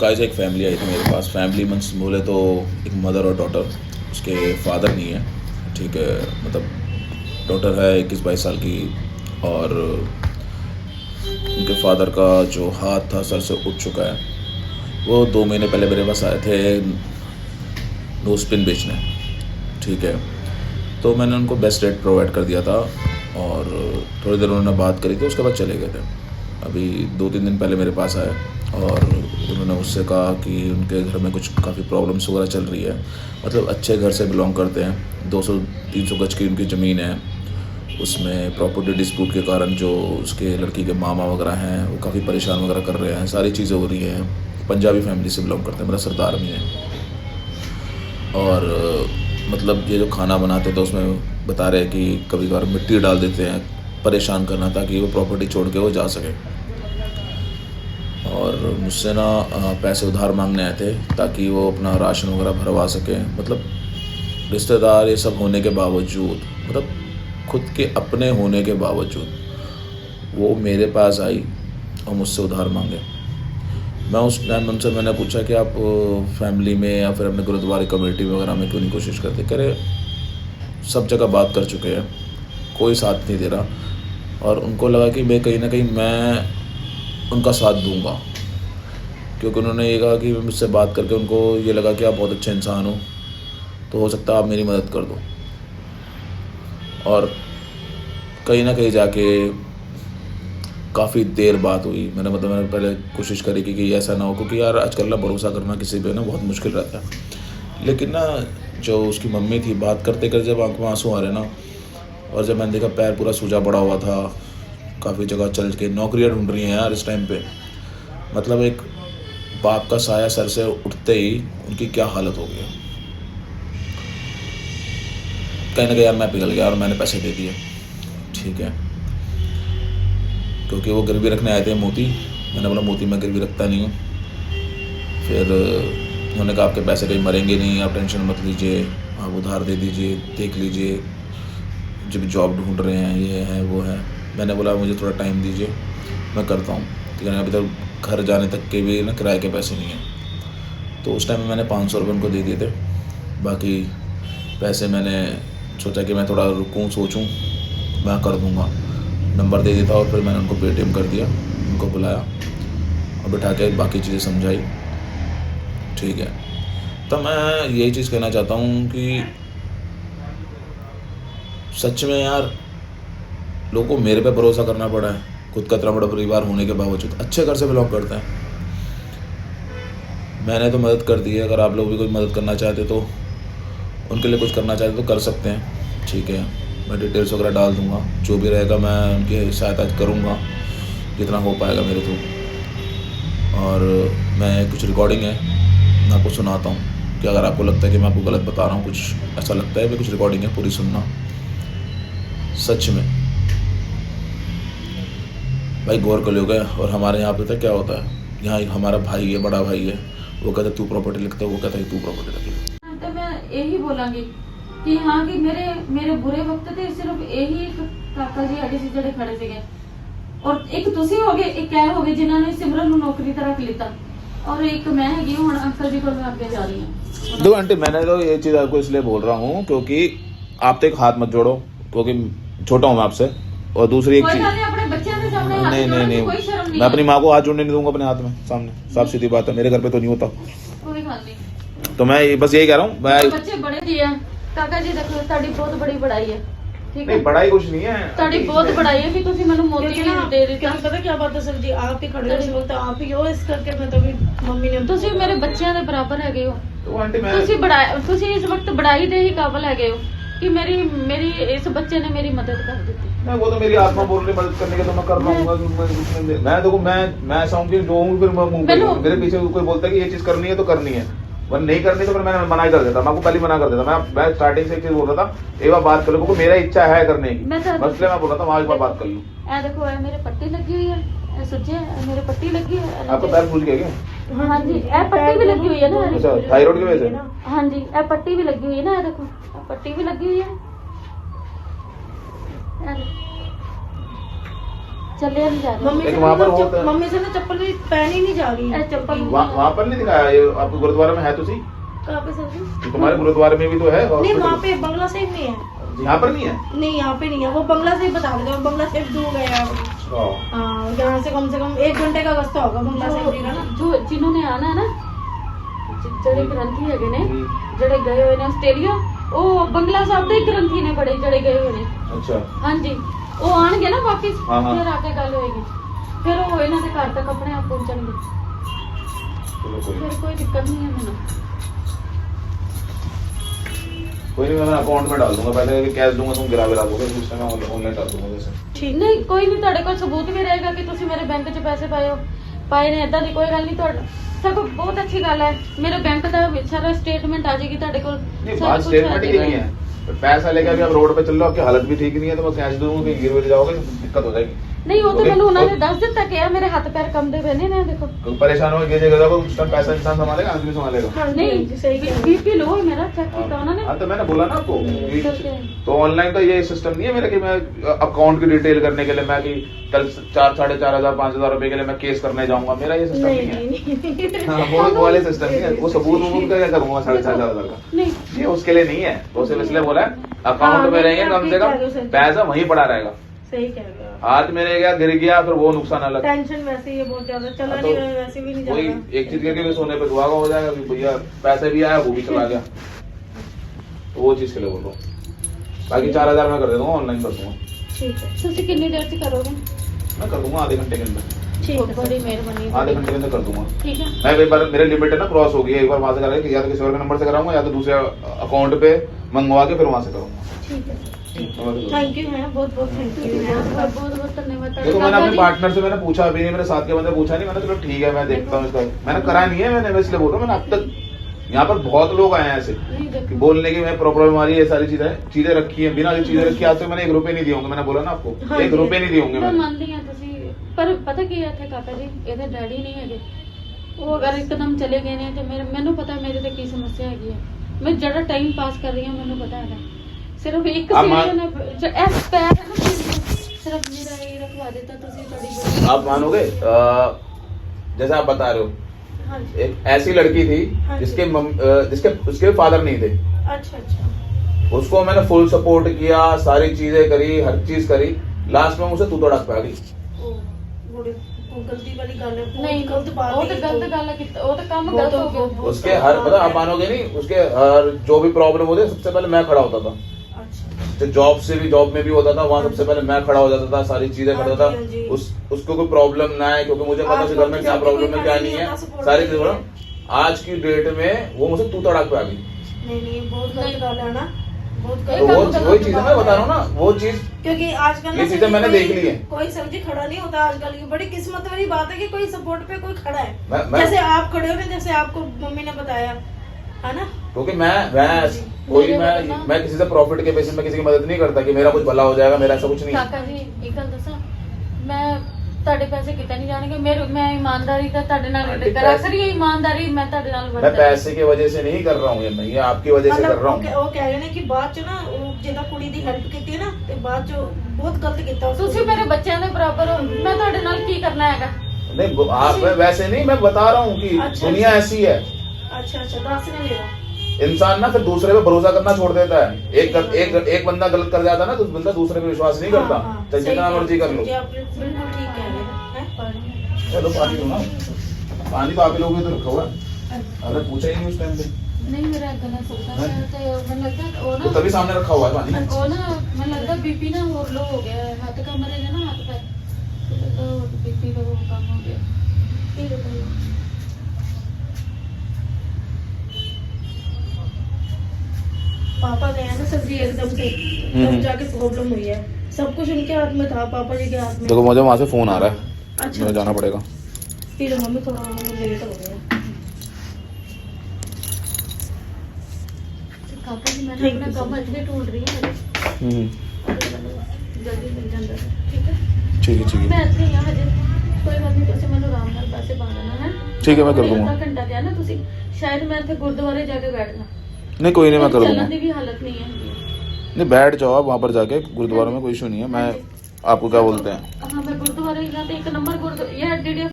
Guys एक family I थी मेरे पास। फैमिली मीन्स बोले तो एक मदर और डॉटर, उसके फादर नहीं है, ठीक है। मतलब डॉटर है 21-22 साल की, और उनके फादर का जो हाथ था सर से उठ चुका है। वो 2 महीने पहले मेरे पास आए थे नोज पिन बेचने, ठीक है। तो मैंने उनको बेस्ट रेट प्रोवाइड कर दिया था और थोड़ी देर उन्होंने बात करी थी, उसके बाद चले गए थे। अभी 2-3 दिन पहले मेरे पास आए और उन्होंने मुझसे कहा कि उनके घर में कुछ काफ़ी प्रॉब्लम्स वगैरह चल रही है। मतलब अच्छे घर से बिलोंग करते हैं, 200-300 गज की उनकी ज़मीन है। उसमें प्रॉपर्टी डिस्प्यूट के कारण जो उसके लड़की के मामा वगैरह हैं वो काफ़ी परेशान वगैरह कर रहे हैं, सारी चीज़ें हो रही हैं। पंजाबी फैमिली से बिलोंग करते हैं, मेरा सरदार भी है। और मतलब ये जो खाना बनाते थे उसमें बता रहे हैं कि कभी कभार मिट्टी डाल देते हैं, परेशान करना ताकि वो प्रॉपर्टी छोड़ के वो जा सके। और मुझसे ना पैसे उधार मांगने आए थे ताकि वो अपना राशन वगैरह भरवा सके। मतलब रिश्तेदार ये सब होने के बावजूद, मतलब खुद के अपने होने के बावजूद वो मेरे पास आई और मुझसे उधार मांगे। मैं उस टाइम उनसे मैंने पूछा कि आप फैमिली में या फिर अपने गुरुद्वारे कमेटी वगैरह में क्यों नहीं कोशिश करते। कह रहे सब जगह बात कर चुके हैं, कोई साथ नहीं दे रहा। और उनको लगा कि मैं कहीं ना कहीं मैं उनका साथ दूंगा, क्योंकि उन्होंने ये कहा कि मुझसे बात करके उनको ये लगा कि आप बहुत अच्छे इंसान हो, तो हो सकता है आप मेरी मदद कर दो। और कहीं ना कहीं जाके काफ़ी देर बात हुई। मैंने पहले कोशिश करी कि ऐसा ना हो, क्योंकि यार आजकल ना भरोसा करना किसी पे ना बहुत मुश्किल रहता है। लेकिन ना जो उसकी मम्मी थी, बात करते करते जब आंख में आंसू आ रहे ना, और जब मैंने देखा पैर पूरा सूजा पड़ा हुआ था, काफ़ी जगह चल के नौकरियां ढूंढ रही हैं यार इस टाइम पे। मतलब एक बाप का साया सर से उठते ही उनकी क्या हालत हो गई। कहीं ना कहीं यार मैं पिघल गया और मैंने पैसे दे दिए, ठीक है। क्योंकि वो गिरवी रखने आए थे मोती। मैंने बोला मोती मैं गिरवी रखता नहीं हूँ। फिर उन्होंने कहा आपके पैसे कहीं मरेंगे नहीं, आप टेंशन मत लीजिए, आप उधार दे दीजिए, देख लीजिए, जब जॉब ढूंढ रहे हैं, ये है वो है। मैंने बोला मुझे थोड़ा टाइम दीजिए, मैं करता हूँ। लेकिन अभी तक घर जाने तक के भी ना किराए के पैसे नहीं हैं। तो उस टाइम में मैंने 500 रुपये उनको दे दिए थे। बाकी पैसे मैंने सोचा कि मैं थोड़ा रुकूँ, सोचूँ, मैं कर दूँगा। नंबर दे देता और फिर मैंने उनको पेटीएम कर दिया। उनको बुलाया और बिठा के बाकी चीज़ें समझाई, ठीक है। तो मैं यही चीज़ कहना चाहता हूँ कि सच में यार लोगों को मेरे पे भरोसा करना पड़ा है। खुद का इतना बड़ा परिवार होने के बावजूद अच्छे घर से बिलोंग करते हैं। मैंने तो मदद कर दी है, अगर आप लोग भी कोई मदद करना चाहते तो, उनके लिए कुछ करना चाहते तो कर सकते हैं, ठीक है। मैं डिटेल्स वगैरह डाल दूँगा, जो भी रहेगा मैं उनकी सहायता करूँगा जितना हो पाएगा मेरे थ्रू। और मैं कुछ रिकॉर्डिंग है मैं आपको सुनाता हूँ कि अगर आपको लगता है कि मैं आपको गलत बता रहा हूँ, कुछ ऐसा लगता है, मैं कुछ रिकॉर्डिंग है पूरी सुनना। सच में भाई गौर कर लोगे। और हमारे यहाँ पता क्या होता है, यहाँ एक हमारा भाई है, बड़ा भाई है, वो कहता है तू प्रॉपर्टी लिखता है, वो कहता है तू प्रॉपर्टी लिख ले। तो मैं यही बोलांगी कि हाँ कि मेरे बुरे वक्त ते सिर्फ यही एक काका जी आगे से जड़े खड़े थे, और एक तुसी हो गए, एक कह हो गए जिन्होंने सिमरन नौकरी तरह रख लिता, और एक मैं हैगी हूं अंकल जी को मैं आगे जा रही हूं। दो आंटी, मैंने तो ये चीज़ आपको इसलिए बोल रहा हूँ क्योंकि आप तो एक हाथ मत जोड़ो, क्योंकि छोटा हूँ मैं आपसे। और दूसरी एक चीज, अपने बच्चों के सामने हाथ नहीं नहीं जोड़ने की नहीं, कोई शर्म नहीं मैं है। अपनी माँ को हाथ जोड़ने नहीं दूंगा अपने हाथ में सामने, साफ सीधी बात है। मेरे घर पे तो नहीं होता। कोई बात नहीं। तो मैं बस यही कह रहा हूँ। मैं बच्चे बड़े ही है काका जी, देखो ताड़ी बहुत बड़ी बड़ाई है, ठीक है। नहीं, बड़ाई कुछ नहीं है, ताड़ी बहुत बड़ाई है कि तुसी मैंने मोती क्योंकि ना दे देता। पता क्या बात है सर जी, आप ही खड़े हो इस वक्त, आप ही हो, इस करके मैं तो भी मम्मी ने तुसी मेरे बच्चों के बराबर हैगे हो। तो आंटी मैं तुसी इस वक्त बड़ाई दे ही काबिल हैगे हो कि मेरी इस बच्चे ने मेरी मदद कर दी। मैं वो तो मेरी आत्मा बोल रही मदद करने के, तो मैं कर पाऊंगा। मैं देखो मैं ऐसा हूँ कि जो हूँ फिर मेरे पीछे कोई बोलता है कि ये चीज करनी है तो करनी है, वरना नहीं करनी तो फिर मैं मना ही कर देता। मैं आपको पहले मना कर देता। मैं स्टार्टिंग से एक चीज बोल रहा था, एक बार बात कर लो, क्योंकि मेरा इच्छा है करने की, मसले मैं बोल रहा था वहाँ एक बार बात कर लूँ। देखो मेरे पट्टी लगी हुई है, सच्चे मेरे पट्टी लगी है। आपका पैर फूल गया क्या? हाँ जी, पट्टी भी लगी हुई है ना। अच्छा, थायराइड की वजह से? हाँ जी, पट्टी भी लगी हुई है ना, देखो पट्टी भी लगी हुई है। चले नहीं जा रहे। मम्मी एक से वहाँ पर मतलब होता है। मम्मी से ना चप्पल भी पहन ही नहीं जा रही ए, चप्पल वहाँ पर नहीं दिखाया ये आपको गुरुद्वारा में है तो सही, कहाँ पे सर जी? तुम्हारे गुरुद्वारे में भी तो है नहीं हॉस्पिटल। वहाँ पे बंगला साहिब नहीं है, यहाँ पर नहीं है। नहीं यहाँ पे नहीं है, वो बंगला साहिब बता देते हैं, बंगला साहिब दूर गया है। हाँ यहाँ से कम 1 घंटे का रास्ता होगा बंगला साहिब जी का ना। जो जिन्होंने आना है ना ਜਿਹੜੇ ਗ੍ਰੰਥੀ ਹੈਗੇ ਨੇ ਜਿਹੜੇ ਗਏ ਹੋਏ ਨੇ ਆਸਟ੍ਰੇਲੀਆ ਉਹ ਬੰਗਲਾ ਸਾਹਿਬ ਦੇ ਗ੍ਰੰਥੀ ਨੇ ਬੜੇ ਜਿਹੜੇ ਗਏ ਹੋਏ ਨੇ अच्छा ਹਾਂਜੀ ਉਹ ਆਣਗੇ ਨਾ ਵਾਪਿਸ ਹਾਂ, ਹਾਂ। ਫਿਰ ਆ ਕੇ ਗੱਲ ਹੋਏਗੀ ਫਿਰ ਉਹ ਇਹਨਾਂ ਦੇ ਘਰ ਤੱਕ ਆਪਣੇ ਆਪ ਪਹੁੰਚਣਗੇ चलो कोई ਫਿਰ ਕੋਈ ਦਿੱਕਤ ਨਹੀਂ ਹੈ ਮੈਨੂੰ कोई नहीं, मैं अकाउंट में डाल दूंगा पैसे, कैश दूंगा तुम गिरा दोगे, उस टाइम मैं ऑनलाइन कर दूंगा वैसे। ठीक ਨਹੀਂ ਕੋਈ ਨਹੀਂ ਤੁਹਾਡੇ ਕੋਲ ਸਬੂਤ ਵੀ ਰਹੇਗਾ ਕਿ ਤੁਸੀਂ ਮੇਰੇ ਬੈਂਕ 'ਚ ਪੈਸੇ ਪਾਏ ਨੇ ਇਦਾਂ ਦੀ ਕੋਈ ਗੱਲ ਨਹੀਂ ਤੁਹਾਡਾ ਸਗੋਂ ਬਹੁਤ ਅੱਛੀ ਗੱਲ ਹੈ ਮੇਰੇ ਬੈਂਕ ਦਾ ਸਾਰਾ ਸਟੇਟਮੈਂਟ ਆ ਜਾਏਗੀ ਤੁਹਾਡੇ ਕੋਲ नहीं सब बात कुछ स्टेटमेंट आ ही नहीं जाएगा। है, पैसा लेके अभी आप रोड पे चल रहे हो, आपकी हालत भी ठीक नहीं है, तो मैं कैश दूंगा कि गिर गिर जाओगे तो दिक्कत हो जाएगी। ਨਹੀਂ ਉਹ ਤਾਂ Okay, ਮੈਨੂੰ ਉਹਨਾਂ ਨੇ तो- ਦੱਸ ਦਿੱਤਾ ਕਿ ਆ ਮੇਰੇ हथ पैर कंबदे पए ने देखो तो परेशान हो गिर जाएगा तो उस टाइम पैसा इंसान संभालेगा, आदमी संभालेगा। हाँ जी, नहीं जी, सही कह रहे हैं। बीपी लो है मेरा चेक किया उन्होंने हाँ तो मैंने बोला ना आपको कि- करके। तो ऑनलाइन का ये सिस्टम नहीं है मेरा कि मैं अकाउंट की डिटेल करने के लिए मैं कि कल 4,500 5,000 रुपए के लिए मैं केस करने जाऊंगा, मेरा ये सिस्टम नहीं नहीं है। नहीं नहीं हाँ, वो वाले सिस्टम नहीं है, वो सबूत वबूत का क्या करूंगा 4,500 का, नहीं ये उसके लिए नहीं है। तो सिर्फ इसलिए बोला है अकाउंट हाँ, में नहीं, रहेंगे कम आप से ठीक कम कह रहे हो सर। पैसा वहीं पड़ा रहेगा, सही कह रहे हो आप। हाथ में रह गया गिर गया फिर वो नुकसान अलग। टेंशन वैसे ही है बहुत ज्यादा, चला हाँ, नहीं तो रहा है, वैसे भी नहीं जा कोई रहा। एक चीज करके भी सोने पे दुआगा हो जाएगा कि भैया पैसे भी आया वो भी चला गया, तो वो चीज के लिए बोल रहा हूँ। बाकी 4,000 मैं कर देता हूँ, ऑनलाइन कर दूंगा, ठीक है ਤੁਸੀਂ कितनी देर से करोगे मैं कर दूंगा आधे घंटे के अंदर, ठीक बहुत है बड़ी सर। मेहरबानी आधे घंटे के अंदर कर दूंगा। ठीक है मैं एक बार मेरे लिमिट है ना क्रॉस हो गई है, एक बार वहां से करेंगे या तो किसी और के नंबर से कराऊंगा या तो दूसरे अकाउंट पे मंगवा के फिर वहां से करूंगा। ठीक है समझ लो। थैंक यू है, बहुत बहुत थैंक यू है आपका। बहुत बहुत धन्यवाद देखो मैंने अपने पार्टनर से मैंने पूछा अभी नहीं, मेरे साथ के बंदे पूछा नहीं, मैंने चलो ठीक है मैं देखता हूँ इसका, मैंने करा नहीं है, मैंने इसलिए बोल रहा हूँ। मैंने अब तक यहाँ पर बहुत लोग आए हैं ऐसे नहीं कि देखो बोलने की मैं प्रॉब्लम आ रही है, ये सारी चीजें रखी है, बिना ये चीजें रखी आज तक मैंने 1 रुपए नहीं दिए होंगे, मैंने बोला ना आपको हाँ 1 जी। रुपए नहीं दिए होंगे ਮੈਂ मैंने। ਮੰਨਦੀ ਹਾਂ ਤੁਸੀਂ ਪਰ ਪਤਾ ਕੀ ਹੈ ਇੱਥੇ ਕਾਕਾ ਜੀ ਇਹਦੇ ਡੈਡੀ ਨਹੀਂ ਹੈਗੇ ਉਹ ਅਗਰ ਇੱਕਦਮ ਚਲੇ ਗਏ ਨੇ ਤੇ ਮੈਨੂੰ ਪਤਾ ਮੇਰੇ ਤੇ ਕੀ ਸਮੱਸਿਆ ਹੈਗੀ ਹੈ ਮੈਂ ਜਿਹੜਾ ਟਾਈਮ ਪਾਸ ਕਰ ਰਹੀ ਹਾਂ ਮੈਨੂੰ ਪਤਾ ਹੈਗਾ ਸਿਰਫ ਇੱਕ आप मान- ਸੀਜ਼ਨ ਹੈ ਐਸ ਪੈਰ ਹੈ ਨਾ ਸਿਰਫ ਮੇਰਾ ਇਹ ਰਖਵਾ ਦਿੱਤਾ ਤੁਸੀਂ ਤੁਹਾਡੀ आप मानोगे जैसे आप बता रहे हो हाँ जी एक ऐसी लड़की थी हाँ जी। जिसके उसके फादर नहीं थे, अच्छा अच्छा उसको मैंने फुल सपोर्ट किया, सारी चीजें करी, हर चीज करी, लास्ट में मुझे तू तड़क पे आ गई। ओ बड़ी वो गलती वाली गल है, बहुत ਨਹੀਂ गलत बात ਉਹ है ਤਾਂ ये गलत तो। ਗੱਲ ਹੈ ਉਹ ਤਾਂ ਕੰਮ वो गलत तो हो गया बहुत उसके गलत हर बात मतलब आप है। मानोगे नहीं, उसके हर जो भी प्रॉब्लम होती है सबसे पहले मैं खड़ा होता था, अच्छा जो जॉब में भी होता था वहाँ सबसे पहले मैं खड़ा हो जाता था, सारी चीजें हाँ करता जी, हाँ जी। था, उसको कोई प्रॉब्लम ना है, क्योंकि मुझे पता आज है घर में क्या जल्दी प्रॉब्लम कोई है क्या खड़ा नहीं नहीं है, होता, support सारी नहीं चीजें है। बोला। आज की डेट में वो मुझे तू तड़क पे आ गई। नहीं नहीं बहुत गलत गल है ना, बहुत तो गलत वो वही चीज है मैं बता रहा हूँ ना, वो चीज क्योंकि आजकल ना ये चीजें सभी मैंने कोई- देख ली हैं। कोई सब्जी खड़ा नहीं होता आजकल की, बड़ी किस्मत वाली बात है कि कोई सपोर्ट पे कोई खड़ा है। मैं- जैसे आप खड़े हो ना, जैसे आपको मम्मी ने बताया है ना। क्योंकि मैं कोई मैं किसी से प्रॉफिट के बेसिस में किसी की मदद नहीं करता कि मेरा कुछ भला हो जाएगा, मेरा ऐसा कुछ नहीं है। ਕਾਕਾ ਜੀ ਇੱਕ ਗੱਲ ਦੱਸਾਂ ਮੈਂ ਤੁਹਾਡੇ ਪੈਸੇ ਕਿਤੇ ਨਹੀਂ ਜਾਣਗੇ मैं ईमानदारी का ਤੁਹਾਡੇ ਨਾਲ आंटी, ਕਰਾ पैसे- ਰਹੀ ईमानदारी मैं ਤੁਹਾਡੇ ਨਾਲ मैं ਵਰਤਾਂ पैसे की वजह से नहीं कर रहा हूँ, ये आपकी वजह से कर मतलब रहा हूँ। वो कह रहे ने कि बाद ਚ ਨਾ ਉਹ ਜਿਹਦਾ ਕੁੜੀ ਦੀ ਹੈਲਪ ਕੀਤੀ ਹੈ ਨਾ ਤੇ ਬਾਅਦ ਚ ਬਹੁਤ ਗਲਤ ਕੀਤਾ ਉਸ ਤੁਸੀਂ ਮੇਰੇ ਬੱਚਿਆਂ ਦੇ ਬਰਾਬਰ ਹੋ ਮੈਂ ਤੁਹਾਡੇ ਨਾਲ ਕੀ ਕਰਨਾ ਹੈਗਾ नहीं आप वैसे नहीं, मैं बता रहा हूँ कि अच्छा, दुनिया अच्छा। ऐसी है, अच्छा अच्छा ਦੱਸ ਨਹੀਂ ਰਿਹਾ इंसान ना फिर दूसरे पे भरोसा करना छोड़ देता है। एक बंदा गलत कर जाता है ना तो उस बंदा दूसरे पे विश्वास नहीं करता, हाँ, हाँ, चाहे सही जितना कह- मर्जी कर लो। जी, आप बिल्कुल ठीक कह रहे हैं। चलो पानी दो ना, पानी तो आप ही लोगों ने तो रखा हुआ है, अगर पूछा ही नहीं उस टाइम पे ਨਹੀਂ ਮੇਰਾ ਗਲਾ ਸੁੱਕਾ हैं? ਹੈ ਤੇ ਮੈਨੂੰ ਲੱਗਦਾ ਉਹ तो ਨਾ तभी सामने रखा हुआ है पानी। ਉਹ ਨਾ ਮੈਨੂੰ ਲੱਗਦਾ ਬੀਪੀ ਨਾ ਹੋਰ ਲੋ ਹੋ ਗਿਆ ਹੱਥ ਕਮਰੇ ਨੇ ਨਾ ਹੱਥ ਪੈਰ तो बीपी का वो कम हो गया ठीक है भैया पापा गए हैं ना सब्जी एकदम से, तब जाके प्रॉब्लम हुई है। सब कुछ उनके हाथ में था, पापा जी के हाथ में। देखो मुझे वहाँ से फोन आ रहा है, अच्छा मुझे जाना पड़ेगा। फिर मम्मी थोड़ा लेट हो गया। काका जी मैंने Thank अपना you, काम sir. इसलिए ढूंढ रही हूँ जल्दी मिल जाता है ठीक है ठीक है मैं ਇੱਥੇ ਹੀ ਹਾਂ ਹਜੇ ਕੋਈ ਗੱਲ ਨਹੀਂ ਤੁਸੀਂ ਮੈਨੂੰ ਆਰਾਮ ਨਾਲ ਪੈਸੇ ਪਾ ਦੇਣਾ ਹੈ ठीक है मैं कर दूंगा। ਅੱਧਾ ਘੰਟਾ ਗਿਆ ਨਾ ਤੁਸੀਂ ਸ਼ਾਇਦ ਮੈਂ ਇੱਥੇ ਗੁਰਦੁਆਰੇ ਜਾ ਕੇ ਬੈਠ ਜਾ नहीं कोई नहीं मैं कर दूंगा। ਚੱਲਣ ਦੀ ਵੀ ਹਾਲਤ ਨਹੀਂ ਹੈ नहीं बैठ जाओ आप वहाँ पर जाके, गुरुद्वारा में कोई इशू नहीं है, मैं आपको क्या बोलते हैं? हाँ मैं गुरुद्वारे का तो एक नंबर गुरुद्वारा ये DDF